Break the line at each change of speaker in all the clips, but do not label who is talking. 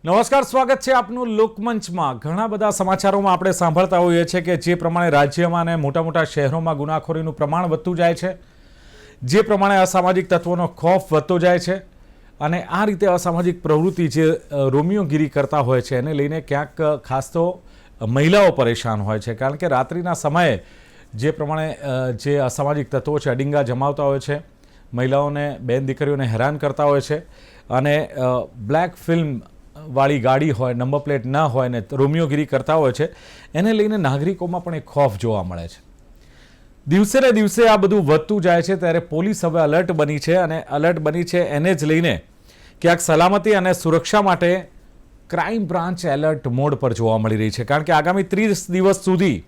નમસ્કાર, સ્વાગત છે આપનું લોકમંચમાં। ઘણા બધા સમાચારોમાં આપણે સાંભળતા હોઈએ છીએ કે જે પ્રમાણે રાજ્યમાં અને મોટા મોટા શહેરોમાં ગુનાખોરીનું પ્રમાણ વધતું જાય છે, જે પ્રમાણે અસામાજિક તત્વોનો ખોફ વધતો જાય છે અને આ રીતે અસામાજિક પ્રવૃત્તિ જે રોમિયોગીરી કરતા હોય છે એને લઈને ક્યાંક ખાસ તો મહિલાઓ પરેશાન હોય છે, કારણ કે રાત્રિના સમયે જે પ્રમાણે જે અસામાજિક તત્વો છે અડિંગા જમાવતા હોય છે, મહિલાઓને, બેન દીકરીઓને હેરાન કરતા હોય છે અને બ્લેક ફિલ્મ વાળી ગાડી હોય, નંબર પ્લેટ ના હોય ને રોમિયોગીરી કરતા હોય છે, એને લઈને નાગરિકોમાં પણ એક ખોફ જોવા મળે છે। દિવસે ને દિવસે આ બધું વધતું જાય છે ત્યારે પોલીસ હવે અલર્ટ બની છે અને અલર્ટ બની છે એને જ લઈને ક્યાંક સલામતી અને સુરક્ષા માટે ક્રાઇમ બ્રાન્ચ એલર્ટ મોડ પર જોવા મળી રહી છે, કારણ કે આગામી 30 દિવસ સુધી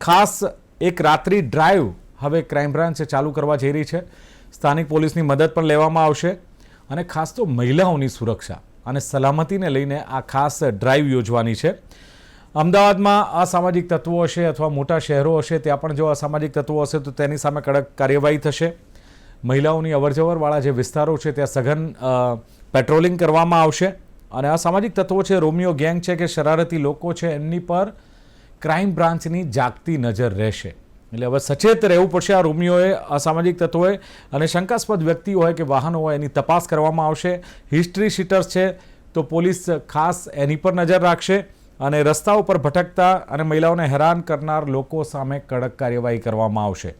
ખાસ એક રાત્રિ ડ્રાઈવ હવે ક્રાઇમ બ્રાન્ચ ચાલુ કરવા જઈ રહી છે। સ્થાનિક પોલીસની મદદ પણ લેવામાં આવશે અને ખાસ તો મહિલાઓની સુરક્ષા અને સલામતીને લઈને આ ખાસ ડ્રાઈવ યોજવાની છે। અમદાવાદમાં અસામાજિક તત્વો હશે અથવા મોટા શહેરો હશે ત્યાં પણ જો અસામાજિક તત્વો હશે તો તેની સામે કડક કાર્યવાહી થશે। મહિલાઓની અવરજવરવાળા જે વિસ્તારો છે ત્યાં સઘન પેટ્રોલિંગ કરવામાં આવશે અને અસામાજિક તત્વો છે, રોમિયો ગેંગ છે કે શરારતી લોકો છે, એમની પર ક્રાઇમ બ્રાન્ચની જાગતી નજર રહેશે। એટલે હવે સચેત રહેવું પડશે આ રોમિયોએ, અસામાજિક તત્વોએ, અને શંકાસ્પદ વ્યક્તિ હોય કે વાહનો હોય એની તપાસ કરવામાં આવશે। હિસ્ટ્રી શીટર્સ છે તો પોલીસ ખાસ એની પર નજર રાખશે અને રસ્તાઓ પર ભટકતા અને મહિલાઓને હેરાન કરનાર લોકો સામે કડક કાર્યવાહી કરવામાં આવશે।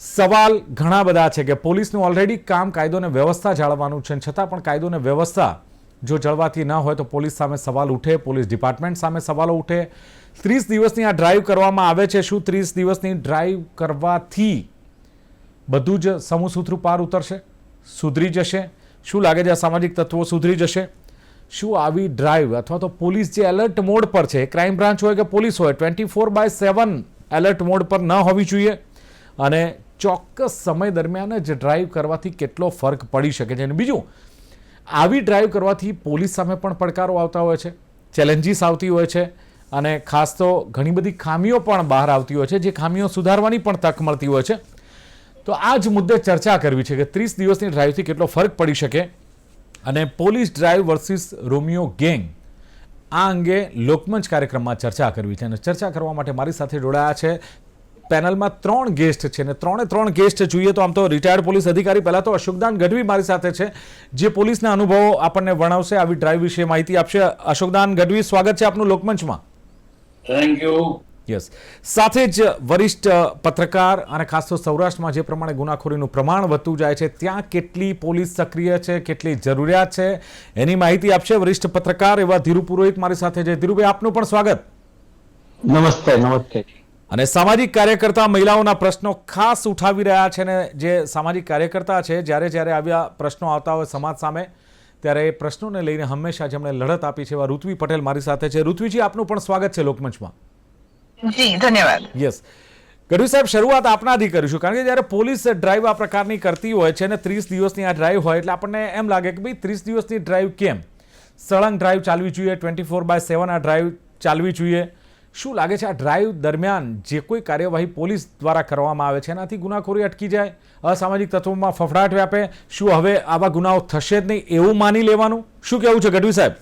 સવાલ ઘણા બધા છે કે પોલીસનું ઓલરેડી કામ કાયદો અને વ્યવસ્થા જાળવવાનું છે, છતાં પણ કાયદો અને વ્યવસ્થા જો જળવાતી ન હોય તો પોલીસ સામે સવાલ ઉઠે, પોલીસ ડિપાર્ટમેન્ટ સામે સવાલો ઉઠે। 30 દિવસની આ ડ્રાઈવ કરવામાં આવે છે, શું 30 દિવસની ડ્રાઈવ કરવાથી બધું જ સમૂહસૂત્રું પાર ઉતરશે, સુધરી જશે? શું લાગે છે આ સામાજિક તત્વો સુધરી જશે? શું આવી ડ્રાઈવ અથવા તો પોલીસ જે એલર્ટ મોડ પર છે, ક્રાઇમ બ્રાન્ચ હોય કે પોલીસ હોય, 24/7 એલર્ટ મોડ પર ન હોવી જોઈએ અને ચોક્કસ સમય દરમિયાન જ ડ્રાઈવ કરવાથી કેટલો ફરક પડી શકે છે? અને બીજું, આવી ડ્રાઈવ કરવાથી પોલીસ સામે પણ પડકારો આવતા હોય છે, ચેલેન્જીસ આવતી હોય છે અને ખાસ તો ઘણી બધી ખામીઓ પણ બહાર આવતી હોય છે, જે ખામીઓ સુધારવાની પણ તક મળતી હોય છે। તો આ જ મુદ્દે ચર્ચા કરવી છે કે 30 દિવસની ડ્રાઈવથી કેટલો ફરક પડી શકે અને police drive versus Romeo gang, આ અંગે લોકમંચ કાર્યક્રમમાં ચર્ચા કરવી છે અને ચર્ચા કરવા માટે મારી સાથે જોડાયા છે પેનલમાં 3 ગેસ્ટ છે અને 3 ગેસ્ટ જોઈએ તો આમ તો રિટાયર્ડ પોલીસ અધિકારી, પહેલા તો અશોકદાન ગઢવી મારી સાથે છે જે પોલીસના અનુભવો આપણને વર્ણવશે, આવી ડ્રાઈવ વિશે માહિતી આપશે। અશોકદાન ગઢવી, સ્વાગત છે આપનું લોકમંચમાં।
Thank you.
યસ, સાથે જ વરિષ્ઠ પત્રકાર અને ખાસ તો સૌરાષ્ટ્રમાં જે પ્રમાણે ગુનાખોરીનું પ્રમાણ વધતું જાય છે ત્યાં કેટલી પોલીસ સક્રિય છે, કેટલી જરૂરિયાત છે, એની માહિતી આપશે વરિષ્ઠ પત્રકાર એવા ધીરુ પુરોહિત મારી સાથે છે। ધીરુભાઈ, આપનું પણ સ્વાગત।
નમસ્તે। નમસ્તે।
અને સામાજિક કાર્યકર્તા મહિલાઓના પ્રશ્નો ખાસ ઉઠાવી રહ્યા છે અને જે સામાજિક કાર્યકર્તા છે જ્યારે આવ્યા પ્રશ્નો આવતા હોય સમાજ સામે ત્યારે એ પ્રશ્નોને લઈને હંમેશા જેમણે લડત આપી છે એવા ઋત્વી પટેલ મારી સાથે છે। ઋત્વીજી, આપનું પણ સ્વાગત છે લોકમંચમાં।
જી, ધન્યવાદ।
યસ, ગઢવી સાહેબ, શરૂઆત આપનાથી કરીશું, કારણ કે જ્યારે પોલીસ ડ્રાઈવ આ પ્રકારની કરતી હોય છે અને 30 દિવસની આ ડ્રાઈવ હોય એટલે આપણને એમ લાગે કે ભાઈ 30 દિવસની ડ્રાઈવ કેમ, સળંગ ડ્રાઈવ ચાલવી જોઈએ, 24/7 આ ડ્રાઈવ ચાલવી જોઈએ? શું લાગે છે આ ડ્રાઈવ દરમિયાન જે કોઈ કાર્યવાહી પોલીસ દ્વારા કરવામાં આવે છે એનાથી ગુનાખોરી અટકી જાય, અસામાજિક તત્વોમાં ફફડાટ વ્યાપે? શું હવે આવા ગુનાઓ થશે જ નહીં એવું માની લેવાનું? શું કહેવું છે ગઢવી સાહેબ?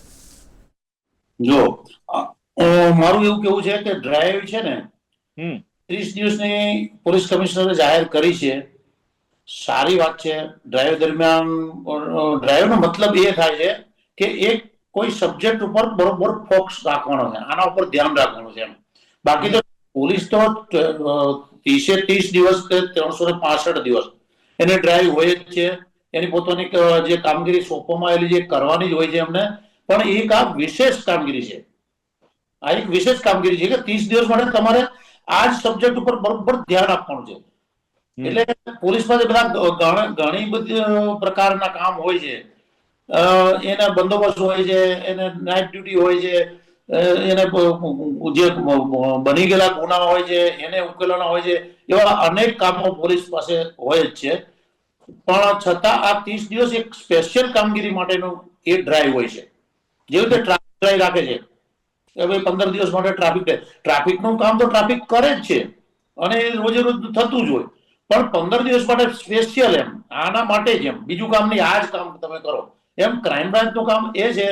જો મારું એવું કેવું છે કે ડ્રાઈવ છે ને 30 દિવસની પોલીસ કમિશનરે જાહેર કરી છે, સારી વાત છે। ડ્રાઈવ દરમિયાન ડ્રાઈવનો મતલબ એ થાય છે કે એક કોઈ સબ્જેક્ટ ઉપર બરોબર ફોકસ રાખવાનો છે, આના ઉપર ધ્યાન રાખવાનું છે। બાકી તો પોલીસ તો 30 દિવસ કે 365 દિવસ એને ડ્રાઈવ હોય જ છે, એની પોતાની જે કામગીરી સોંપવામાં આવેલી જે કરવાની જ હોય છે એમને, પણ એક આ વિશેષ કામગીરી છે, આ એક વિશેષ કામગીરી છે કે 30 દિવસ માટે તમારે આ જ સબ્જેક્ટ ઉપર બરોબર ધ્યાન આપવાનું છે। એટલે પોલીસ પાસે બધા ઘણી બધી પ્રકારના કામ હોય છે, એના બંદોબસ્ત હોય છે, એને નાઇટ ડ્યુટી હોય છે, એને જે બની ગયેલા ગુના હોય છે એને ઉકેલવાના હોય છે, એવા અનેક કામો પોલીસ પાસે હોય જ છે। પણ છતાં આ 30 દિવસ એક સ્પેશિયલ કામગીરી માટેનું એ ડ્રાઈવ હોય છે, જેવી રીતે ટ્રાફિક ડ્રાઈવ રાખે છે કે ભાઈ 15 દિવસ માટે ટ્રાફિકનું કામ તો ટ્રાફિક કરે જ છે અને રોજે રોજ થતું જ હોય, પણ 15 દિવસ માટે સ્પેશિયલ એમ આના માટે જ, એમ બીજું કામ નહીં, આ જ કામ તમે કરો। એમ ક્રાઇમ બ્રાન્ચનું કામ એ છે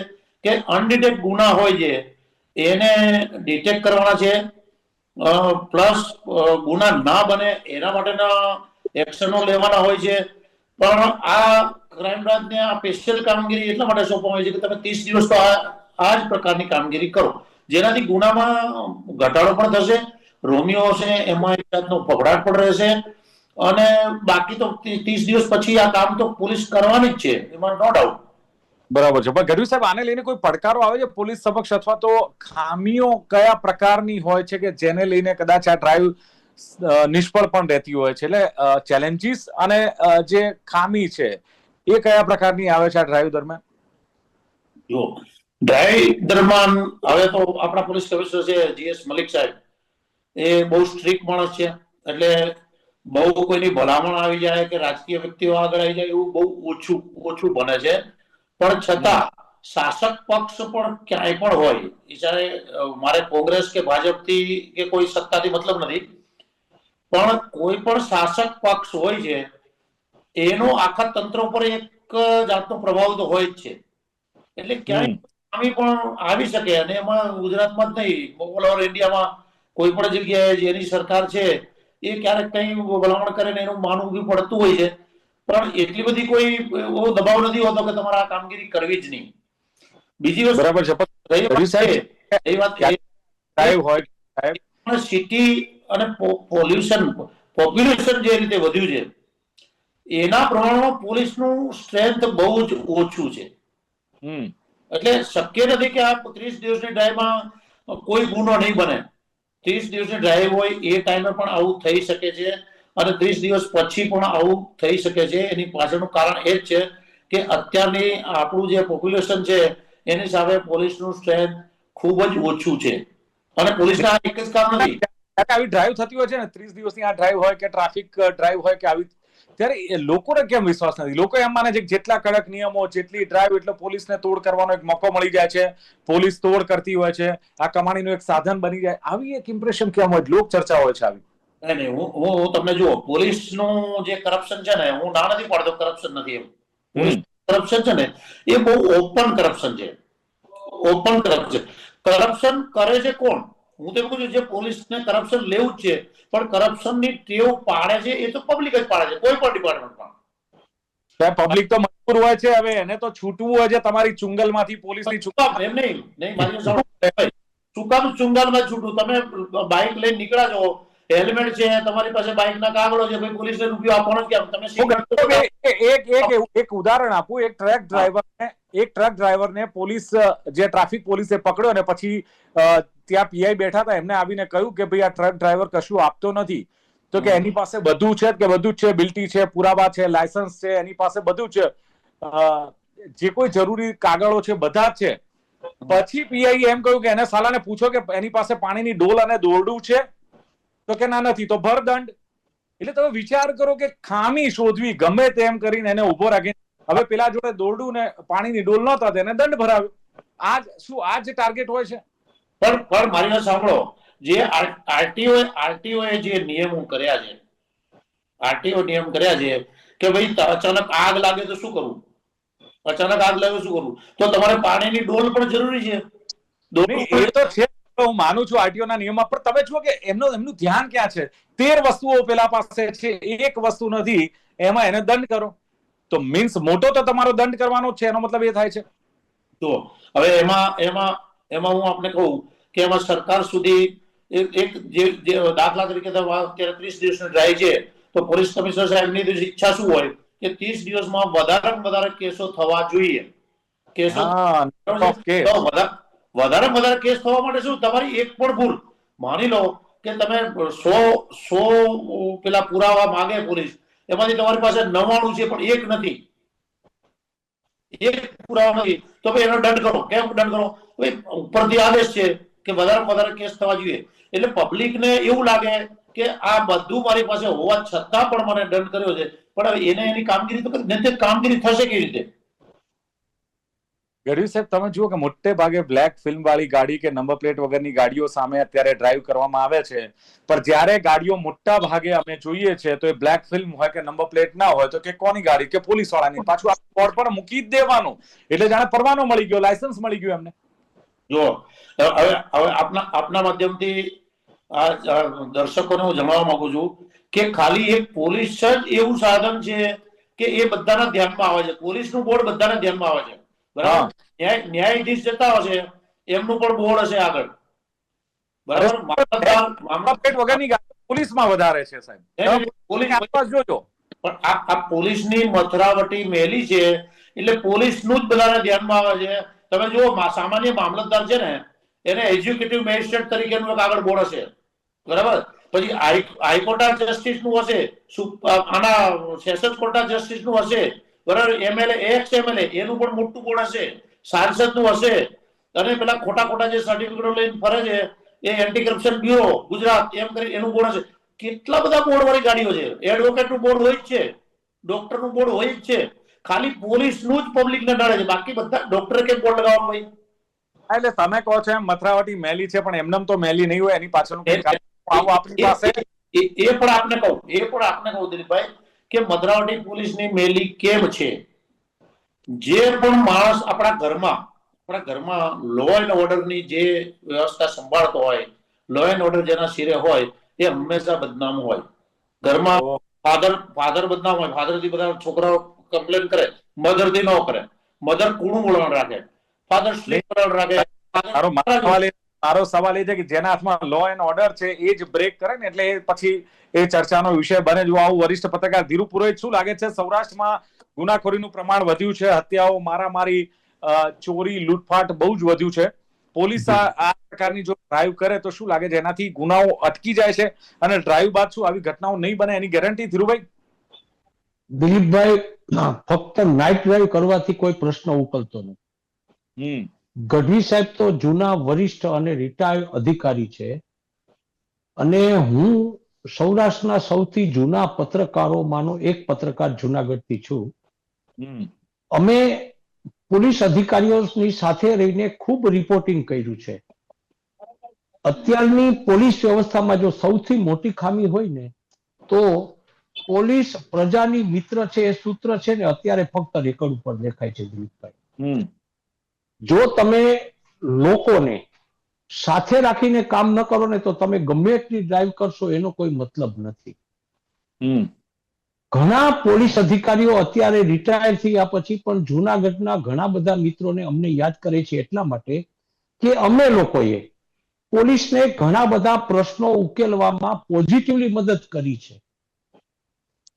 કે અનડિટેક્ટ ગુના હોય છે એને ડિટેક્ટ કરવાના છે, પ્લસ ગુના ના બને એના માટેના એક્શનો લેવાના હોય છે. પણ આ ક્રાઇમ બ્રાન્ચને આ સ્પેશિયલ કામગીરી એટલા માટે સોંપવામાં આવી છે કે તમે 30 દિવસ તો આ જ પ્રકારની કામગીરી કરો, જેનાથી ગુનામાં ઘટાડો પણ થશે, રોમિયો હશે એમાં એક જાતનો ફફડાટ પણ રહેશે, અને બાકી તો 30 દિવસ પછી આ કામ તો પોલીસ કરવાની જ છે, એમાં નો ડાઉટ.
બરાબર છે. પણ ગઢવી સાહેબ, આને લઈને કોઈ પડકારો આવે છે પોલીસ સમક્ષ, અથવા તો ખામીઓ કયા પ્રકારની હોય છે કે જેને લઈને કદાચ આ ડ્રાઈવ નિષ્ફળ પણ રહેતી હોય છે? એટલે ચેલેન્જીસ અને જે ખામી છે એ કયા પ્રકારની આવે છે આ ડ્રાઈવ દરમિયાન?
જો ડ્રાઈવ દરમિયાન હવે તો આપણા પોલીસ કમિશનર છે GS મલિક સાહેબ, એ બહુ સ્ટ્રિક્ટ માણસ છે, એટલે બહુ કોઈની ભલામણ આવી જાય કે રાજકીય વ્યક્તિઓ આગળ આવી જાય એવું બહુ ઓછું બને છે. પણ છતાં શાસક પક્ષ પણ ક્યાંય પણ હોય, જ્યારે મારે કોંગ્રેસ કે ભાજપથી કે કોઈ સત્તાથી મતલબ નથી, પણ કોઈ પણ શાસક પક્ષ હોય છે એનો આખા તંત્ર ઉપર એક જાતનો પ્રભાવ તો હોય જ છે. એટલે ક્યાંય ખામી પણ આવી શકે, અને એમાં ગુજરાતમાં જ નહીં, ઓલ ઓવર ઇન્ડિયામાં કોઈ પણ જગ્યાએ જેની સરકાર છે એ ક્યારેક કઈ ભલામણ કરે ને એનું માનવું બી પડતું હોય છે, પણ એટલી બધી કોઈ એવો દબાવ નથી હોતો કે તમારે આ કામગીરી કરવી જ નહીં. બીજી વસ્તુ
બરાબર છે.
સિટી અને પોપ્યુલેશન જે રીતે વધ્યું છે એના પ્રમાણમાં પોલીસનું સ્ટ્રેન્થ બહુ જ ઓછું છે. એટલે શક્ય નથી કે આ 30 દિવસની ડ્રાઈવમાં કોઈ ગુનો નહીં બને. 30 દિવસની ડ્રાઈવ હોય એ ટાઈમે પણ આવું થઈ શકે છે, અને 30 દિવસ પછી પણ આવું થઈ શકે છે. એની પાછળનું કારણ એ જ છે કે અત્યારની આપણું જે પોપ્યુલેશન છે એની સામે પોલીસનું સ્ટ્રેન્થ ખૂબ જ ઓછું છે, અને પોલીસના એક જ કામ નથી.
આવી ડ્રાઈવ થતી હોય છે ને, 30 દિવસની આ ડ્રાઈવ હોય કે ટ્રાફિક ડ્રાઈવ હોય કે આવી, ત્યારે લોકોને કેમ વિશ્વાસ નથી? લોકો એમ માને છે કે જેટલા કડક નિયમો, જેટલી ડ્રાઈવ, એટલે પોલીસને તોડ કરવાનો એક મોકો મળી જાય છે, પોલીસ તોડ કરતી હોય છે, આ કમાણીનું એક સાધન બની જાય, આવી એક ઇમ્પ્રેશન કેમ હોય? લોક ચર્ચા હોય છે આવી.
નહીં, હું તમને જુઓ, પોલીસનું જે કરપ્શન છે ને, હું ના નથી પાડતો કરપ્શન નથી, એમ પોલીસ કરપ્શન છે ને એ બહુ ઓપન કરપ્શન છે. ઓપન કરપ્શન કરે છે કોણ? હું તો કહું છું, જે પોલીસને કરપ્શન લેવું જ છે, પણ કરપ્શનની ટેવ પાડે છે એ તો પબ્લિક જ પાડે છે, કોઈ પણ ડિપાર્ટમેન્ટમાં.
પબ્લિક તો મજબૂર હોય છે, હવે એને તો છૂટવું હોય છે તમારી ચુંગલમાંથી, પોલીસની
એમ નહીં મારી શું કામ ચુંગાલમાં છૂટું? તમે બાઇક લઈને નીકળ્યા છો, હેલ્મેટ છે, તમારી પાસે બાઇકના કાગળો છે, ભાઈ પોલીસને રૂપિયો આપવાનો કેમ? તમે
એક ઉદાહરણ આપું. એક ટ્રક ડ્રાઈવરને પોલીસ, જે ટ્રાફિક પોલીસે પકડ્યો ને પછી ત્યાં પીઆઈ બેઠા હતા, એમને આવીને કહ્યું કે ભાઈ આ ટ્રક ડ્રાઈવર કશું આપતો નથી, તો કે એની પાસે બધું છે, કે બધું જ છે, બિલ્ટી છે, પુરાવા છે, લાયસન્સ છે, એની પાસે બધું છે, જે કોઈ જરૂરી કાગળો છે બધા જ છે. પછી પીઆઈ એમ કહ્યું કે એને સાલાને પૂછો કે એની પાસે પાણીની ડોલ અને દોરડું છે, તો કે ના નથી, તો ભર દંડ. એટલે તમે વિચાર કરો કે ખામી શોધવી ગમે તેમ કરીને એને ઉભો રાખીને, હવે પેલા જોડે દોરડું ને પાણીની ડોલ નહોતા, તેને દંડ ભરાવ્યો. આ જ ટાર્ગેટ હોય છે.
પણ મારી વાત સાંભળો, જે આરટીઓ જે નિયમો કર્યા છે, આરટીઓ નિયમ કર્યા છે કે ભાઈ અચાનક આગ લાગે તો શું કરવું? અચાનક આગ લાગે શું કરવું? તો તમારે પાણીની ડોલ પણ જરૂરી છે.
એ તો છે, હું માનું છું આરટીઓ ના નિયમમાં, પણ તમે જુઓ કે એમનું ધ્યાન ક્યાં છે? 13 વસ્તુઓ પેલા પાસે છે, એક વસ્તુ નથી, એમાં એને દંડ કરો. તો મીન્સ મોટો તો તમારો દંડ કરવાનો છે, એનો મતલબ એ થાય છે.
તો હવે એમાં હું આપણે કહું કે એમાં સરકાર સુધી એક જે દાખલા તરીકે અત્યારે 30 દિવસની ડ્રાઈવ છે, તો પોલીસ કમિશનર સાહેબની ઈચ્છા શું હોય કે 30 દિવસમાં વધારે કેસો થવા જોઈએ. વધારે કેસ થવા માટે શું? તમારી એક પણ ભૂલ, માની લો કે તમે 100 પેલા પુરાવા માંગે પોલીસ, એમાંથી તમારી પાસે 99 છે પણ એક નથી, એક પુરાવા નથી, તો ભાઈ એનો દંડ કરો. કેમ દંડ કરો? ભાઈ ઉપરથી આદેશ છે કે વધારે કેસ થવા જોઈએ. એટલે પબ્લિકને એવું લાગે કે આ બધું મારી પાસે હોવા છતાં પણ મને દંડ કર્યો છે, પણ હવે એને એની કામગીરી તો કામગીરી થશે કેવી રીતે?
ગઢવી સાહેબ, તમે જુઓ કે મોટે ભાગે બ્લેક ફિલ્મ વાળી ગાડી કે નંબર પ્લેટ વગરની ગાડીઓ સામે અત્યારે ડ્રાઈવ કરવામાં આવે છે, પણ જ્યારે ગાડીઓ મોટા ભાગે અમે જોઈએ છે તો એ બ્લેક ફિલ્મ હોય કે નંબર પ્લેટ ના હોય તો કે કોની ગાડી કે પોલીસ વાળાની, પાછું આ બોર્ડ પર મૂકી જ દેવાનું, એટલે જાણે પરવાનો મળી ગયો, લાયસન્સ મળી ગયું એમને.
જો હવે આપના માધ્યમથી આ દર્શકોને હું જણાવવા માંગુ છું કે ખાલી એક પોલીસ જ એવું સાધન છે કે એ બધાના ધ્યાનમાં આવે છે. પોલીસનું બોર્ડ બધાના ધ્યાનમાં આવે છે, બરાબર. ન્યાયાધીશ જતા હશે એમનું પણ બોર્ડ હશે આગળ, બરાબર.
નંબર પ્લેટ વગરની ગાડી પોલીસમાં વધારે છે સાહેબ, પોલીસ જોજો.
પણ આ પોલીસની મથરાવટી મેલી છે એટલે પોલીસનું જ બધાને ધ્યાનમાં આવે છે. તમે જુઓ, સામાન્ય મામલતદાર છે ને એને એક્ઝિક્યુટિવ મેજિસ્ટ્રેટ તરીકેનું એક આગળ બોર્ડ હશે, બરાબર. પછી હાઈકોર્ટ જસ્ટિસ નું હશે, આના સેશન્સ કોર્ટ જસ્ટિસ નું હશે, બરાબર. એમએલએ, એક્સ એમએલએ એનું પણ મોટું બોર્ડ હશે, સાંસદ નું હશે, અને પેલા ખોટા જે સર્ટિફિકેટો લઈને ફરે છે એ એન્ટી કરપ્શન બ્યુરો ગુજરાત એમ કરી એનું બોર્ડ હશે. કેટલા બધા બોર્ડ વાળી ગાડીઓ છે. એડવોકેટ નું બોર્ડ હોય જ છે, ડોક્ટર નું બોર્ડ હોય જ છે. ખાલી પોલીસ નું જ પબ્લિક ને નડે છે, બાકી બધા ડોક્ટર કે બોર્ડ લગાવવાનું હોય.
એટલે તમે કહો છો એમ મથરાવટી મેલી છે, પણ એમનેમ તો મેલી નહીં હોય, એની પાછળનું આપણી પાસે
એ પણ આપને કહું દિલીપભાઈ કે મથરાવટી પોલીસની મેલી કેમ છે. જે પણ માણસ આપણા ઘરમાં લો એન્ડ ઓર્ડરની જે વ્યવસ્થા સંભાળતો હોય, લો એન્ડ ઓર્ડર જેના શિરે હોય એ હંમેશા બદનામ હોય. ઘરમાં ફાધર બદનામ હોય, ફાધર થી બધા છોકરાઓ કમ્પ્લેન કરે, મધર થી ન કરે. મધર કુણું વલણ રાખે, ફાધર સ્લીપ વલણ રાખે.
મારો સવાલ એ છે કે જેના હાથમાં લો એન્ડ ઓર્ડર છે એ જ બ્રેક કરે ને, એટલે એ પછી એ ચર્ચાનો વિષય બને. જો આવું વરિષ્ઠ પત્રકાર ધીરુ પુરોહિત, શું લાગે છે સૌરાષ્ટ્રમાં ગુનાખોરીનું પ્રમાણ વધ્યું છે, હત્યાઓ, મારામારી, ચોરી, લૂંટફાટ બહુ જ વધ્યું છે. પોલીસ આ પ્રકારની જો ડ્રાઈવ કરે તો શું લાગે છે એનાથી ગુનાઓ અટકી જાય છે, અને ડ્રાઈવ બાદ શું આવી ઘટનાઓ નહીં બને એની ગેરંટી? ધીરુભાઈ.
દિલીપભાઈ, ફક્ત નાઇટ ડ્રાઈવ કરવાથી કોઈ પ્રશ્ન ઉકલતો નથી. ગઢવી સાહેબ તો જૂના વરિષ્ઠ અને રિટાયર્ડ અધિકારી છે, અને હું સૌરાષ્ટ્રના સૌથી જૂના પત્રકારોમાંનો એક પત્રકાર જુનાગઢથી છું. અમે પોલીસ અધિકારીઓની સાથે રહીને ખૂબ રિપોર્ટિંગ કર્યું છે. અત્યારની પોલીસ વ્યવસ્થામાં જો સૌથી મોટી ખામી હોય ને તો પોલીસ પ્રજાની મિત્ર છે એ સૂત્ર છે ને અત્યારે ફક્ત રેકોર્ડ ઉપર દેખાય છે દિલીપભાઈ. જો તમે લોકોને સાથે રાખીને કામ ન કરો ને તો તમે ગમે એટલી ડ્રાઈવ કરશો એનો કોઈ મતલબ નથી. ઘણા પોલીસ અધિકારીઓ અત્યારે રિટાયર થયા પછી પણ જૂનાગઢના ઘણા બધા મિત્રોને અમને યાદ કરે છે એટલા માટે કે અમે લોકોએ પોલીસને ઘણા બધા પ્રશ્નો ઉકેલવામાં પોઝિટિવલી મદદ કરી છે.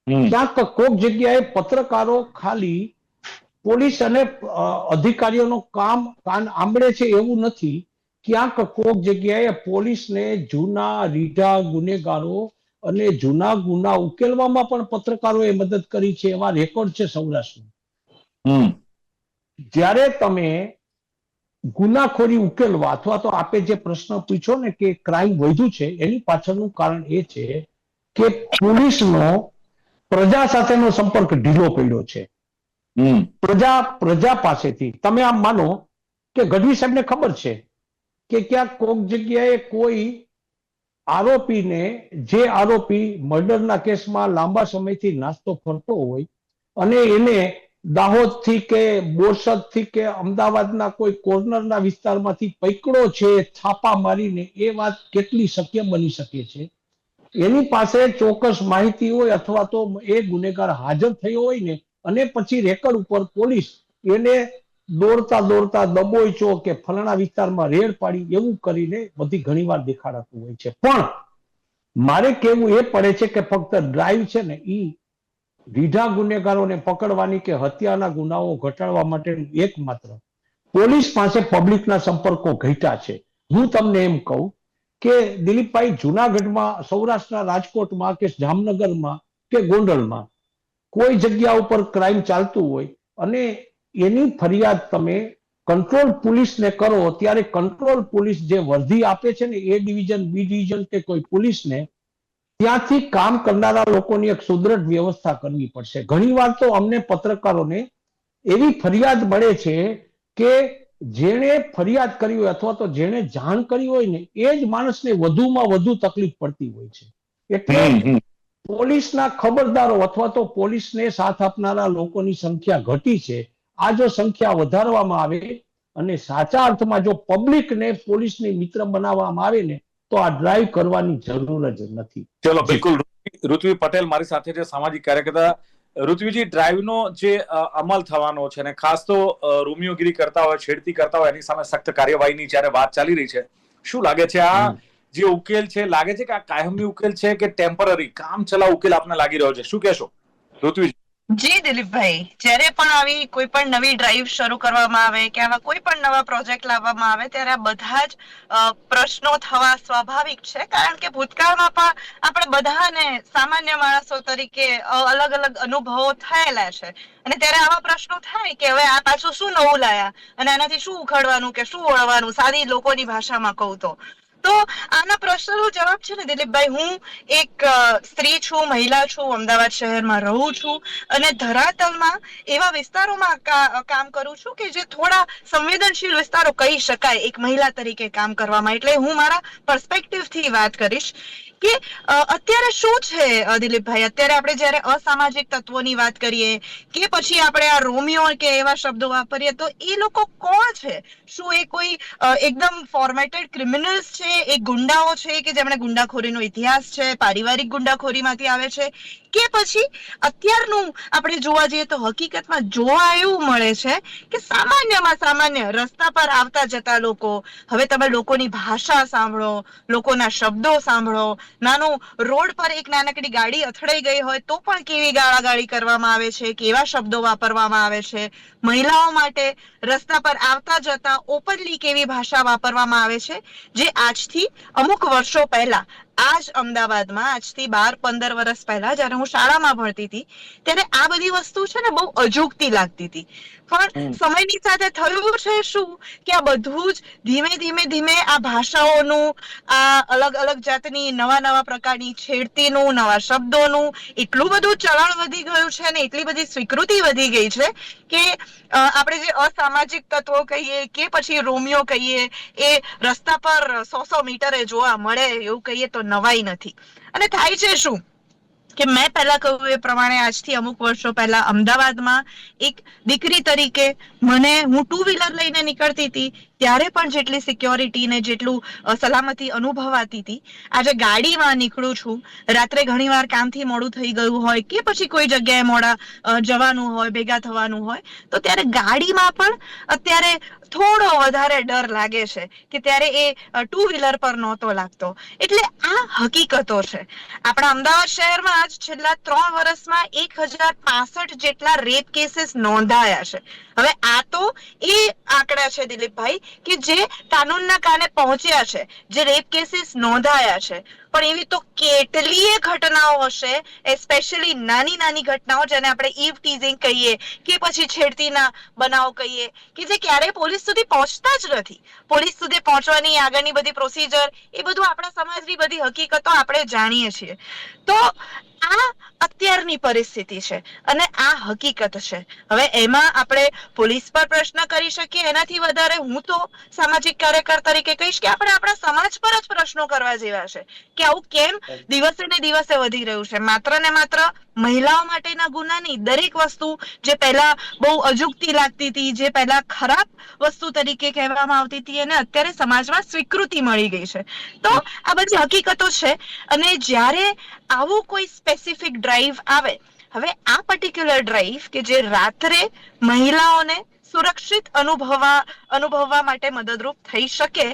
ક્યાંક કોઈક જગ્યાએ પત્રકારો ખાલી પોલીસ અને અધિકારીઓનો કાન આંબળે છે એવું નથી. ક્યાંક કોઈક જગ્યાએ પોલીસને જૂના રીઢા ગુનેગારો અને જૂના ગુના ઉકેલવામાં પણ પત્રકારોએ મદદ કરી છે, એવા રેકોર્ડ છે સૌરાષ્ટ્રમાં. જ્યારે તમે ગુનાખોરી ઉકેલવા અથવા તો આપે જે પ્રશ્ન પૂછ્યો ને કે ક્રાઇમ વધ્યું છે, એની પાછળનું કારણ એ છે કે પોલીસનો પ્રજા સાથેનો સંપર્ક ઢીલો પડ્યો છે. પ્રજા પાસેથી તમે આમ માનો કે ગઢવી સાહેબને ખબર છે કે ક્યાંક કોઈક જગ્યાએ કોઈ આરોપીને, જે આરોપી મર્ડરના કેસમાં લાંબા સમયથી નાસ્તો ફરતો હોય અને એને દાહોદથી કે બોરસદથી કે અમદાવાદના કોઈ કોર્નરના વિસ્તારમાંથી પકડો છે છાપા મારીને, એ વાત કેટલી શક્ય બની શકે છે? એની પાસે ચોક્કસ માહિતી હોય અથવા તો એ ગુનેગાર હાજર થયો હોય ને, અને પછી રેકર્ડ ઉપર પોલીસ એને દોડતા દબોચો કે ફલાણા વિસ્તારમાં રેડ પાડી એવું કરીને બધી ઘણીવાર દેખાડાતું હોય છે. પણ મારે કહેવું એ પડે છે કે ફક્ત ડ્રાઈવ છે ને ઈ રીઢા ગુનેગારોને પકડવાની કે હત્યાના ગુનાઓ ઘટાડવા માટેનું એકમાત્ર પોલીસ પાસે પબ્લિકના સંપર્કો ઘટ્યા છે. હું તમને એમ કહું કે દિલીપભાઈ, જુનાગઢમાં, સૌરાષ્ટ્રના રાજકોટમાં કે જામનગરમાં કે ગોંડલમાં કોઈ જગ્યા ઉપર ક્રાઇમ ચાલતું હોય અને એની ફરિયાદ તમે કંટ્રોલ પોલીસને કરો, ત્યારે કંટ્રોલ પોલીસ જે વર્ધી આપે છે ને એ ડિવિઝન, બી ડિવિઝન કે કોઈ પોલીસને, ત્યાંથી કામ કરનારા લોકોની એક સુદ્રઢ વ્યવસ્થા કરવી પડશે. ઘણીવાર તો અમને પત્રકારોને એવી ફરિયાદ મળે છે કે જેણે ફરિયાદ કરી હોય અથવા તો જેણે જાણ કરી હોય ને એ જ માણસને વધુમાં વધુ તકલીફ પડતી હોય છે. એટલે પોલીસના ખબરદારો અથવા તો પોલીસને સાથ આપનારા લોકોની સંખ્યા ઘટી છે. આ જો સંખ્યા વધારવામાં આવે અને સાચા અર્થમાં જો પબ્લિકને પોલીસની મિત્ર બનાવવામાં આવે ને તો આ ડ્રાઈવ કરવાની જરૂર જ નથી.
ચલો, બિલકુલ. ઋત્વી પટેલ મારી સાથે છે, સામાજિક કાર્યકર્તા. ઋત્વીજી, ડ્રાઈવનો જે અમલ થવાનો છે ને ખાસ તો રોમિયોગીરી કરતા હોય, છેડતી કરતા હોય એની સામે સખ્ત કાર્યવાહીની જ્યારે વાત ચાલી રહી છે, શું લાગે છે આ જે ઉકેલ છે, લાગે છે કે આ કાયમી ઉકેલ છે કે ટેમ્પરરી કામ ચલાવ ઉકેલ આપને લાગી રહ્યો છે? શું કહેશો ઋત્વીજી?
જી દિલીપભાઈ, જ્યારે પણ આવી કોઈ પણ નવી ડ્રાઈવ શરૂ કરવામાં આવે કે આવા કોઈ પણ નવા પ્રોજેક્ટ લાવવામાં આવે ત્યારે આ બધા જ પ્રશ્નો થવા સ્વાભાવિક છે. કારણ કે ભૂતકાળમાં પણ આપણે બધાને સામાન્ય માણસો તરીકે અલગ અલગ અનુભવો થયેલા છે અને ત્યારે આવા પ્રશ્નો થાય કે હવે આ પાછું શું નવું લાયા અને આનાથી શું ઉખાડવાનું કે શું ઓળવાનું, સાદી લોકોની ભાષામાં કહું તો આના પ્રશ્નનો જવાબ છે ને દિલીપભાઈ, હું એક સ્ત્રી છું, મહિલા છું, અમદાવાદ શહેરમાં રહું છું અને ધરાતલમાં એવા વિસ્તારોમાં કામ કરું છું કે જે થોડા સંવેદનશીલ વિસ્તારો કહી શકાય એક મહિલા તરીકે કામ કરવામાં. એટલે હું મારા પર્સપેક્ટિવથી વાત કરીશ કે અત્યારે શું છે દિલીપભાઈ, અત્યારે આપણે જયારે અસામાજિક તત્વોની વાત કરીએ કે પછી આપણે આ રોમિયો કે એવા શબ્દો વાપરીએ તો એ લોકો કોણ છે? શું એ કોઈ એકદમ ફોર્મેટેડ ક્રિમિનલ્સ છે, એ ગુંડાઓ છે કે જેમણે ગુંડાખોરીનો ઇતિહાસ છે, પારિવારિક ગુંડાખોરીમાંથી આવે છે, કે પછી અત્યારનું આપણે જોવા જઈએ તો હકીકતમાં જોવા એવું મળે છે કે સામાન્યમાં સામાન્ય રસ્તા પર આવતા જતા લોકો, હવે તમે લોકોની ભાષા સાંભળો, લોકોના શબ્દો સાંભળો, નાનું રોડ પર એક નાનકડી ગાડી અથડાઈ ગઈ હોય તો પણ કેવી ગાળાગાળી કરવામાં આવે છે, કેવા શબ્દો વાપરવામાં આવે છે, મહિલાઓ માટે રસ્તા પર આવતા જતા ઓપનલી કેવી ભાષા વાપરવામાં આવે છે, જે આજથી અમુક વર્ષો પહેલા આ જ અમદાવાદમાં આજથી 12-15 વર્ષ પહેલા જયારે હું શાળામાં ભણતી હતી ત્યારે આ બધી વસ્તુ છે ને બહુ અજુગતી લાગતી હતી. પણ સમયની સાથે થયું છે શું કે આ બધું જ ધીમે ધીમે આ ભાષાઓનું, આ અલગ અલગ જાતની નવા પ્રકારની છેડતીનું, નવા શબ્દોનું એટલું બધું ચલણ વધી ગયું છે અને એટલી બધી સ્વીકૃતિ વધી ગઈ છે કે આપણે જે અસામાજિક તત્વો કહીએ કે પછી રોમિયો કહીએ એ રસ્તા પર 100 મીટરે જોવા મળે એવું કહીએ તો નવાઈ નથી. અને થાય છે શું કે મેં પહેલા કહ્યું એ પ્રમાણે આજથી અમુક વર્ષો પહેલા અમદાવાદમાં એક દીકરી તરીકે હું 2 વ્હીલર લઈને નીકળતી હતી ત્યારે પણ જેટલી સિક્યોરિટી ને જેટલું સલામતી અનુભવાતી હતી, આજે ગાડીમાં નીકળું છું, રાત્રે ઘણીવાર કામથી મોડું થઈ ગયું હોય કે પછી કોઈ જગ્યાએ મોડા જવાનું હોય, ભેગા થવાનું હોય તો ત્યારે ગાડીમાં પણ અત્યારે થોડો વધારે ડર લાગે છે કે ત્યારે એ 2 વ્હીલર પર નહોતો લાગતો. એટલે આ હકીકતો છે. આપણા અમદાવાદ શહેરમાં આજ છેલ્લા 3 વર્ષમાં 1065 જેટલા રેપ કેસીસ નોંધાયા છે. હવે આ તો એ આંકડા છે દિલીપભાઈ કે જે કાનૂનના કાને પહોંચ્યા છે, જે રેપ કેસીસ નોંધાયા છે. પણ એવી તો કેટલીય ઘટનાઓ હશે, સ્પેશિયલી નાની ઘટનાઓ જેને આપણે ઈવ ટીઝિંગ કહીએ કે પછી છેડતીના બનાવ કહીએ કે જે ક્યારેય પોલીસ સુધી પહોંચતા જ નથી. પોલીસ સુધી પહોંચવાની આગળની બધી પ્રોસિજર એ બધું આપણા સમાજની બધી હકીકતો આપણે જાણીએ છીએ. તો આ અત્યારની પરિસ્થિતિ છે અને આ હકીકત છે. હવે એમાં આપણે પોલીસ પર પ્રશ્ન કરી શકીએ, એનાથી વધારે હું તો સામાજિક કાર્યકર તરીકે કહીશ કે આપણે આપણા સમાજ પર જ પ્રશ્નો કરવા જેવા છે કે આવું કેમ દિવસે ને દિવસે વધી રહ્યું છે. માત્ર ને માત્ર મહિલાઓ માટેના ગુના નહીં, દરેક વસ્તુ જે પહેલા બહુ અજુગતી લાગતી હતી, જે પહેલા ખરાબ વસ્તુ તરીકે કહેવામાં આવતી હતી અને અત્યારે સમાજમાં સ્વીકૃતિ મળી ગઈ છે. તો આ બધી હકીકતો છે અને જ્યારે આવું કોઈ સ્પેસિફિક ડ્રાઈવ આવે, હવે આ પર્ટિક્યુલર ડ્રાઈવ કે જે રાત્રે મહિલાઓને સુરક્ષિત અનુભવવા માટે મદદરૂપ થઈ શકે,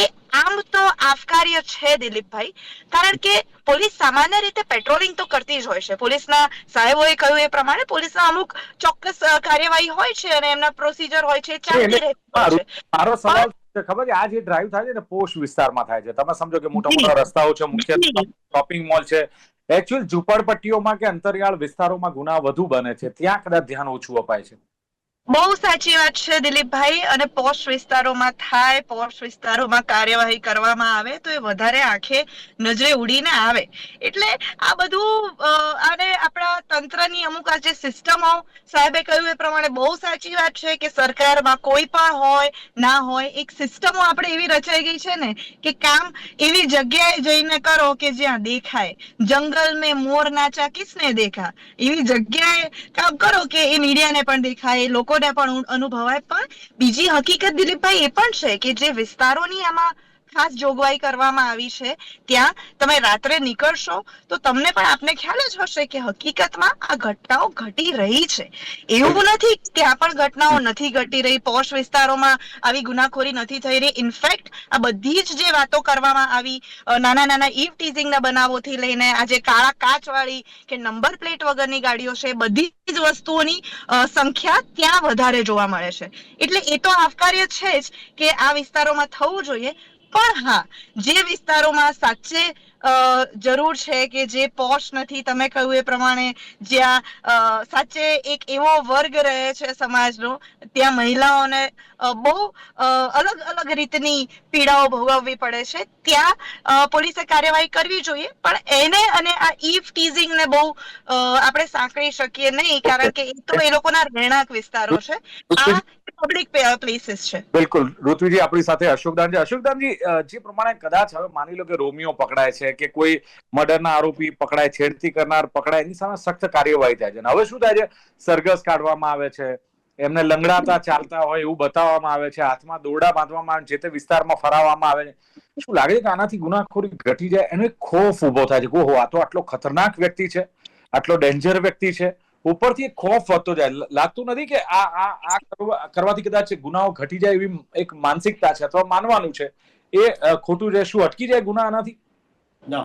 એ આમ તો આવકાર્ય છે દિલીપભાઈ. કારણ કે પોલીસ સામાન્ય રીતે પેટ્રોલિંગ તો કરતી જ હોય છે. પોલીસના સાહેબોએ કહ્યું એ પ્રમાણે પોલીસના અમુક ચોક્કસ કાર્યવાહી હોય છે અને એમના પ્રોસિજર હોય છે, ચાલતી રહેતી છે.
મારો સવાલ ખબર છે, આ જે ડ્રાઈવ થાય છે ને પોશ વિસ્તારમાં થાય છે. તમે સમજો કે મોટા રસ્તાઓ છે, મુખ્ય શોપિંગ મોલ છે, એકચ્યુઅલ ઝુંપડપટ્ટીઓમાં કે અંતરિયાળ વિસ્તારોમાં ગુના વધુ બને છે, ત્યાં કદાચ ધ્યાન ઓછું અપાય છે.
બહુ સાચી વાત છે દિલીપભાઈ. અને પોશ વિસ્તારોમાં થાય, પોશ વિસ્તારોમાં કાર્યવાહી કરવામાં આવે તો એ વધારે આંખે નજરે ઉડીને આવે. એટલે આ બધું આને આપણા તંત્રની અમુક આ જે સિસ્ટમો સાહેબે કહ્યું એ પ્રમાણે બહુ સાચી વાત છે કે સરકારમાં કોઈ પણ હોય ના હોય, એક સિસ્ટમો આપણે એવી રચાઈ ગઈ છે ને કે કામ એવી જગ્યાએ જઈને કરો કે જ્યાં દેખાય. જંગલ મેં મોર નાચા કિસને દેખા, એવી જગ્યાએ કામ કરો કે એ મીડિયાને પણ દેખાય, લોકોને પણ અનુભવાય. પણ બીજી હકીકત દિલીપભાઈ એ પણ છે કે જે વિસ્તારોની આમાં ખાસ જોગવાઈ કરવામાં આવી છે ત્યાં તમે રાત્રે નીકળશો તો તમને પણ આપને ખ્યાલ જ હશે કે હકીકતમાં આ ઘટનાઓ ઘટી રહી છે. એવું નથી ત્યાં પણ ઘટનાઓ નથી ઘટી રહી, પોશ વિસ્તારોમાં આવી ગુનાખોરી નથી થઈ રહી. ઇનફેક્ટ આ બધી જ જે વાતો કરવામાં આવી, નાના નાના ઈવ ટીઝિંગના બનાવોથી લઈને આ જે કાળા કાચવાળી કે નંબર પ્લેટ વગરની ગાડીઓ છે, બધી જ વસ્તુઓની સંખ્યા ત્યાં વધારે જોવા મળે છે. એટલે એ તો આવકાર્ય છે જ કે આ વિસ્તારોમાં થવું જોઈએ. પણ હા, જે વિસ્તારોમાં સાચે જરૂર છે કે જે પોશ નથી, તમે કહ્યું એ પ્રમાણે જ્યાં સાચે એક એવો વર્ગ રહે છે સમાજનો, ત્યાં મહિલાઓને બહુ અલગ અલગ રીતની પીડાઓ ભોગવવી પડે છે, ત્યાં પોલીસે કાર્યવાહી કરવી જોઈએ. પણ એને અને આ ઈવ ટીઝિંગ ને બહુ આપણે સાંકળી શકીએ નહીં, કારણ કે એ તો એ લોકોના રહેણાંક વિસ્તારો છે, આ પબ્લિક પ્લેસીસ છે.
બિલકુલ. ઋત્વિજી આપણી સાથે અશોકદાન છે. અશોકદાનજી, જે પ્રમાણે કદાચ હવે માની લો કે રોમિયો પકડાય છે કે કોઈ મર્ડરના આરોપી પકડાય, છેડતી કરનાર પકડાય, એની સામે સખ્ત કાર્યવાહી થાય છે. હવે શું થાય છે, સરઘસ કાઢવામાં આવે છે, એમને લંગડાતા ચાલતા હોય એવું બતાવવામાં આવે છે, હાથમાં દોરડા બાંધવામાં આવે, જે તે વિસ્તારમાં ફરાવવામાં આવે છે. શું લાગે છે કે આનાથી ગુનાખોરી ઘટી જાય? એનો એક ખોફ ઉભો થાય છે કે ઓહો, આ તો આટલો ખતરનાક વ્યક્તિ છે, આટલો ડેન્જર વ્યક્તિ છે, ઉપરથી એક ખોફ વધતો જાય. લાગતું નથી કે આ કરવાથી કદાચ ગુનાઓ ઘટી જાય એવી એક માનસિકતા છે અથવા માનવાનું છે, એ ખોટું છે? શું અટકી જાય ગુના આનાથી?
ના,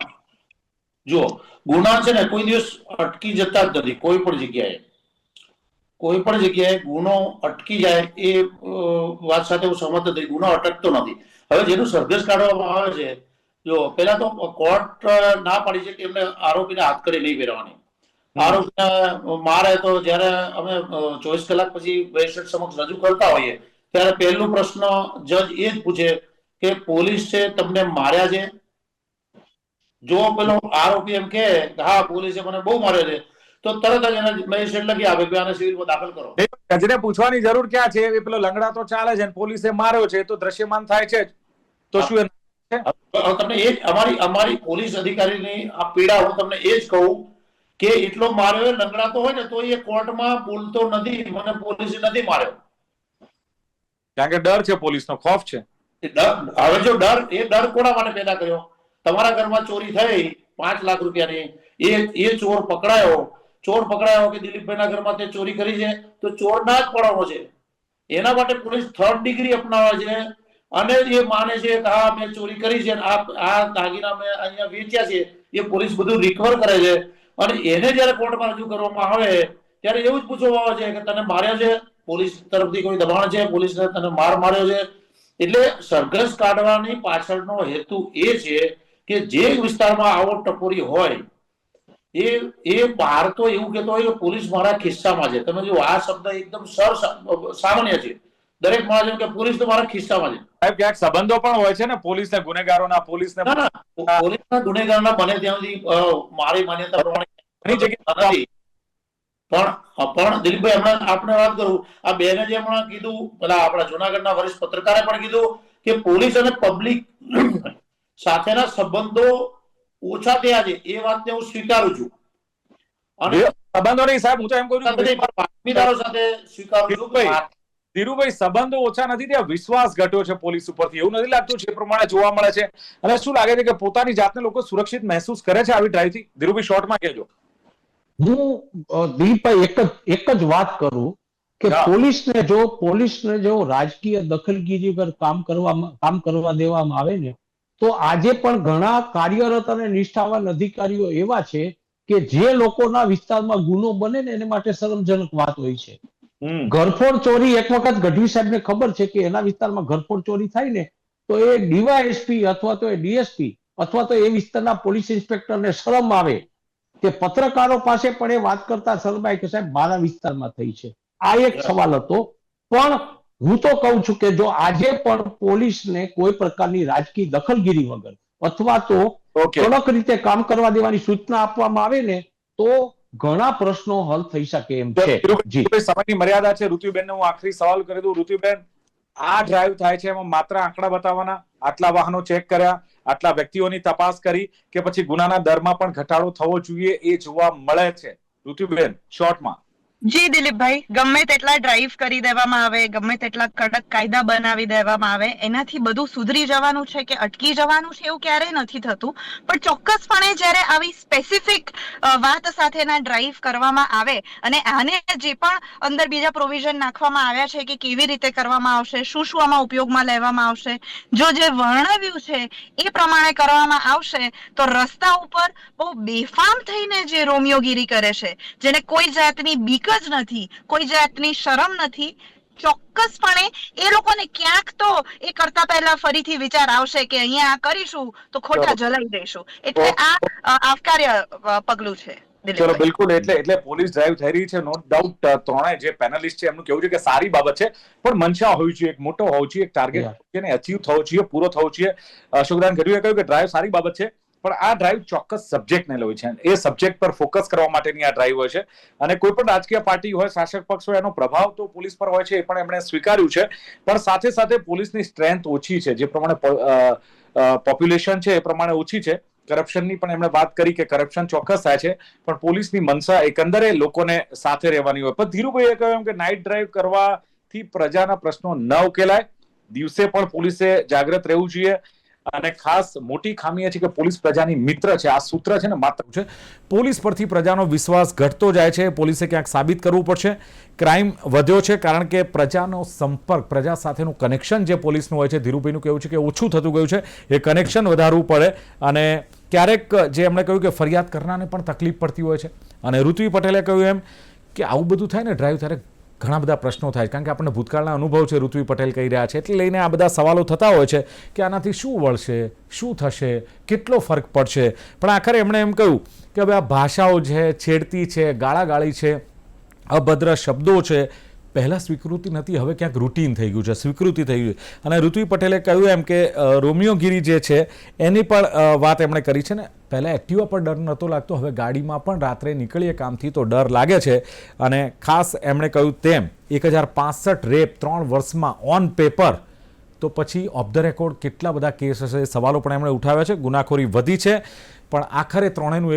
જો ગુના છે ને કોઈ દિવસ અટકી જતા જ નથી. કોઈ પણ જગ્યાએ ગુનો અટકી જાય એ વાત સાથે હું સહમત નથી. ગુનો અટકતો નથી. હવે જેનું સરઘસ કાઢવામાં આવે છે, જો પેલા તો કોર્ટ ના પાડી છે કે એમને આરોપીને હાથકડી નહીં પહેરવાની. આરોપીને મારે તો જયારે અમે 24 કલાક પછી મેજિસ્ટ્રેટ સમક્ષ રજૂ કરતા હોઈએ ત્યારે પહેલો પ્રશ્ન જજ એ જ પૂછે કે પોલીસ છે તમને માર્યા છે? જો પેલો આરોપી એમ કે હા પોલીસે મને બહુ માર્યો છે, તો તરત જ એને મેજિસ્ટ્રેટ લખી આપે કે આને સિવિલમાં દાખલ કરો.
જજને પૂછવાની જરૂર ક્યાં છે? એ પેલો લંગડા તો ચાલે છે, પોલીસે માર્યો છે તો દ્રશ્યમાન થાય છે, તો શું
તમને એ જ અમારી પોલીસ અધિકારીની આ પીડા હું તમને એ જ કહું કે એટલો માર્યો લંગડાતો હોય ને તો એ કોર્ટમાં બોલતો નથી મને પોલીસે નથી માર્યો,
કારણ કે ડર છે, પોલીસનો ખોફ છે.
હવે જો ડર કોના માટે પેદા કર્યો? તમારા ઘરમાં ચોરી થઈ 5 લાખ રૂપિયાની, એ ચોર પકડાયો કે દિલીપભાઈના ઘરમાં તે ચોરી કરી છે તો ચોર ના જ પડવાનો છે. એના માટે પોલીસ 3rd ડિગ્રી અપનાવે છે અને એ માને છે કે હા મેં ચોરી કરી છે, આ દાગીના મેં અહીંયા વેચ્યા છે, એ પોલીસ બધું રિકવર કરે છે. અને એને જયારે કોર્ટમાં રજૂ કરવામાં આવે ત્યારે એવું જ પૂછવામાં આવે છે કે તને માર્યા છે, પોલીસ તરફથી કોઈ દબાણ છે, પોલીસને તને માર્યો છે. એટલે સરઘસ કાઢવાની પાછળનો હેતુ એ છે કે જે વિસ્તારમાં આવો ટપોરી હોય એ બહાર તો એવું કહેતો હોય કે પોલીસ મારા ખિસ્સામાં છે. તમે જો આ શબ્દ એકદમ સામાન્ય છે, દરેક માણસ એમ કે પોલીસ તો મારા ખિસ્સામાં છે.
સાહેબ, ક્યાંક સંબંધો પણ હોય છે ને પોલીસને ગુનેગારોના, પોલીસના
ગુનેગારોના બને ત્યાં સુધી મારી માન્યતા પ્રમાણે પણ દિલીપભાઈ હમણાં આપણે વાત કરું, આ બેને જે હમણાં કીધું, પેલા આપણા જુનાગઢના વરિષ્ઠ પત્રકારે પણ કીધું કે પોલીસ અને પબ્લિક સાથેના સંબંધો ઓછા થયા છે, એ વાતને હું સ્વીકારું છું. અને
સંબંધો નહીં સાહેબ, હું તો એમ કહું છું
બાતમીદારો સાથે સ્વીકારું છું.
ધીરુભાઈ, સંબંધો ઓછા નથી, ત્યાં વિશ્વાસ ઘટ્યો છે પોલીસ ઉપરથી, એવું નથી લાગતું જે પ્રમાણે જોવા મળે છે? અને શું લાગે છે કે પોતાની જાતને લોકો સુરક્ષિત મહેસૂસ કરે છે આવી ડ્રાઈવથી? ધીરુભાઈ, શોર્ટમાં કહેજો.
હું દિલીપભાઈ એક જ વાત કરું કે પોલીસને જો રાજકીય દખલગીરી વગર કામ કરવા દેવામાં આવે ને તો આજે પણ ઘણા કાર્યરત અને નિષ્ઠાવાન અધિકારીઓ એવા છે કે જે લોકોના વિસ્તારમાં ગુનો બને ને એને માટે શરમજનક વાત હોય છે. ઘરફોડ ચોરી એક વખત ગઢવી સાહેબને ખબર છે કે એના વિસ્તારમાં ઘરફોડ ચોરી થાય ને તો એ ડીવાયએસપી અથવા તો એ ડીએસપી અથવા તો એ વિસ્તારના પોલીસ ઇન્સ્પેક્ટરને શરમ આવે કે પત્રકારો પાસે પણ એ વાત કરતા શરમાય કે સાહેબ મારા વિસ્તારમાં થઈ છે. આ એક સવાલ હતો. પણ હું તો કહું છું કે જો આજે પણ પોલીસને કોઈ પ્રકારની રાજકીય દખલગીરી વગર અથવા તો કડક રીતે કામ કરવા દેવાની સૂચના આપવામાં આવે ને તો ઘણા પ્રશ્નો હલ થઈ શકે એમ છે. જી
સમયની મર્યાદા છે. ઋતુબેનને હું આખરી સવાલ કરી દઉં. ઋતુબેન, આ ડ્રાઈવ થાય છે એમાં માત્ર આંકડા બતાવવાના, આટલા વાહનો ચેક કર્યા, આટલા વ્યક્તિઓની તપાસ કરી, કે પછી ગુનાના દરમાં પણ ઘટાડો થવો જોઈએ એ જોવા મળે છે? ઋતુબેન, શોર્ટમાં.
જી દિલીપભાઈ, ગમે તેટલા ડ્રાઈવ કરી દેવામાં આવે, ગમે તેટલા કડક કાયદા બનાવી દેવામાં આવે, એનાથી બધું સુધરી જવાનું છે કે અટકી જવાનું છે એવું ક્યારેય નથી થતું. પણ ચોક્કસપણે જ્યારે આવી સ્પેસિફિક વાત સાથેના ડ્રાઈવ કરવામાં આવે અને આને જે પણ અંદર બીજા પ્રોવિઝન નાખવામાં આવ્યા છે કે કેવી રીતે કરવામાં આવશે, શું શું આમાં ઉપયોગમાં લેવામાં આવશે, જો જે વર્ણવ્યું છે એ પ્રમાણે કરવામાં આવશે તો રસ્તા ઉપર બહુ બેફામ થઈને જે રોમિયોગીરી કરે છે, જેને કોઈ જાતની બીક જ નથી, કોઈ જાતની શરમ નથી, ચોક્કસપણે એ લોકોને ક્યાંક તો એ કરતા પહેલા ફરીથી વિચાર આવશે કે અહીંયા આ કરીશું તો ખોટા જલાઈ દઈશું. એટલે આ આવકાર્ય પગલું છે.
ચલો, બિલકુલ. એટલે પોલીસ ડ્રાઈવ થઈ રહી છે, નો ડાઉટ. ત્રણેય જે પેનલિસ્ટ છે એમનું કેવું છે કે સારી બાબત છે, પણ મંશા હોવી જોઈએ, એક મોટો હોવો જોઈએ, એક ટાર્ગેટ અચીવ થવો જોઈએ, પૂરો થવો જોઈએ. અશોકદાન ગઢવીએ કહ્યું કે ડ્રાઈવ સારી બાબત છે, પણ આ ડ્રાઈવ ચોક્કસ સબ્જેક્ટને લઈ છે, એ સબ્જેક્ટ પર ફોકસ કરવા માટેની આ ડ્રાઈવ હોય છે. અને કોઈ પણ રાજકીય પાર્ટી હોય, શાસક પક્ષ હોય, એનો પ્રભાવ તો પોલીસ પર હોય છે, એ પણ એમણે સ્વીકાર્યું છે. પણ સાથે સાથે પોલીસની સ્ટ્રેન્થ ઓછી છે, જે પ્રમાણે પોપ્યુલેશન છે એ પ્રમાણે ઓછી છે. કરપ્શનની પણ એમણે વાત કરી કે કરપ્શન ચોક્કસ થાય છે, પણ પોલીસની મનસા એકંદરે લોકોને સાથે રહેવાની હોય. પણ ધીરુભાઈએ કહ્યું એમ કે નાઇટ ડ્રાઈવ કરવાથી પ્રજાના પ્રશ્નો ન ઉકેલાય, દિવસે પણ પોલીસે જાગૃત રહેવું જોઈએ. અને ખાસ મોટી ખામી એ છે કે પોલીસ પ્રજાની મિત્ર છે. આ સૂત્ર છે ને માત્ર છે, પોલીસ પરથી પ્રજાનો વિશ્વાસ ઘટતો જાય છે. પોલીસે ક્યાંક સાબિત કરવું પડશે. ક્રાઇમ વધ્યો છે કારણ કે પ્રજાનો સંપર્ક, પ્રજા સાથેનું કનેક્શન જે પોલીસનું હોય છે, ધીરુભાઈનું કહેવું છે કે ઓછું થતું ગયું છે. એ કનેક્શન વધારવું પડે. અને ક્યારેક જે એમણે કહ્યું કે ફરિયાદ કરનારને પણ તકલીફ પડતી હોય છે. અને ઋત્વી પટેલે કહ્યું એમ કે આવું બધું થાય ને ડ્રાઈવ ત્યારે ઘણા બધા પ્રશ્નો થાય, કારણ કે આપણને ભૂતકાળના અનુભવ છે, ઋત્વી પટેલ કહી રહ્યા છે, એટલે લઈને આ બધા સવાલો થતા હોય છે કે આનાથી શું વળશે, શું થશે, કેટલો ફરક પડશે. પણ આખરે એમણે એમ કહ્યું કે હવે આ ભાષાઓ છે, છેડતી છે, ગાળાગાળી છે, અભદ્ર શબ્દો છે, પહેલાં સ્વીકૃતિ નથી, હવે ક્યાંક રૂટીન થઈ ગયું છે, સ્વીકૃતિ થઈ ગઈ. અને ઋત્વી પટેલે કહ્યું એમ કે રોમિયોગીરી જે છે એની પણ વાત એમણે કરી છે ને. પહેલાં એક્ટિવા પર ડર નહોતો લાગતો, હવે ગાડીમાં પણ રાત્રે નીકળીએ કામથી તો ડર લાગે છે. અને ખાસ એમણે કહ્યું તેમ 1065 રેપ 3 વર્ષમાં ઓન પેપર, તો પછી ઓફ ધ રેકોર્ડ કેટલા બધા કેસ હશે, સવાલો પણ એમણે ઉઠાવ્યા છે. ગુનાખોરી વધી છે, પણ આખરે ત્રણેયનું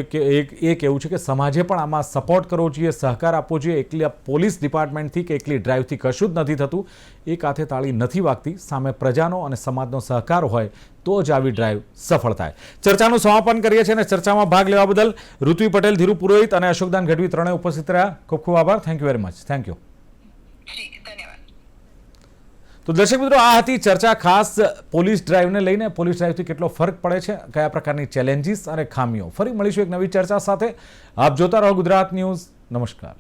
એક એવું છે કે સમાજે પણ આમાં સપોર્ટ કરવો જોઈએ, સહકાર આપવો જોઈએ. એકલી પોલીસ ડિપાર્ટમેન્ટથી કે એકલી ડ્રાઈવથી કશું જ નથી થતું. એક હાથે તાળી નથી વાગતી. સામે પ્રજાનો અને સમાજનો સહકાર હોય તો જ આવી ડ્રાઈવ સફળ થાય. ચર્ચાનું સમાપન કરીએ છીએ અને ચર્ચામાં ભાગ લેવા બદલ ઋત્વી પટેલ, ધીરુ પુરોહિત અને અશોકદાન ગઢવી ત્રણેય ઉપસ્થિત રહ્યા. ખૂબ ખૂબ આભાર. Thank you very much. Thank you. તો દર્શક મિત્રો, આ હતી ચર્ચા ખાસ પોલીસ ડ્રાઈવને લઈને. પોલીસ ડ્રાઈવથી કેટલો ફરક પડે છે, કયા પ્રકારની ચેલેન્જીસ અને ખામીઓ. ફરી મળીશું એક નવી ચર્ચા સાથે. આપ જોતા રહો ગુજરાત ન્યૂઝ. નમસ્કાર.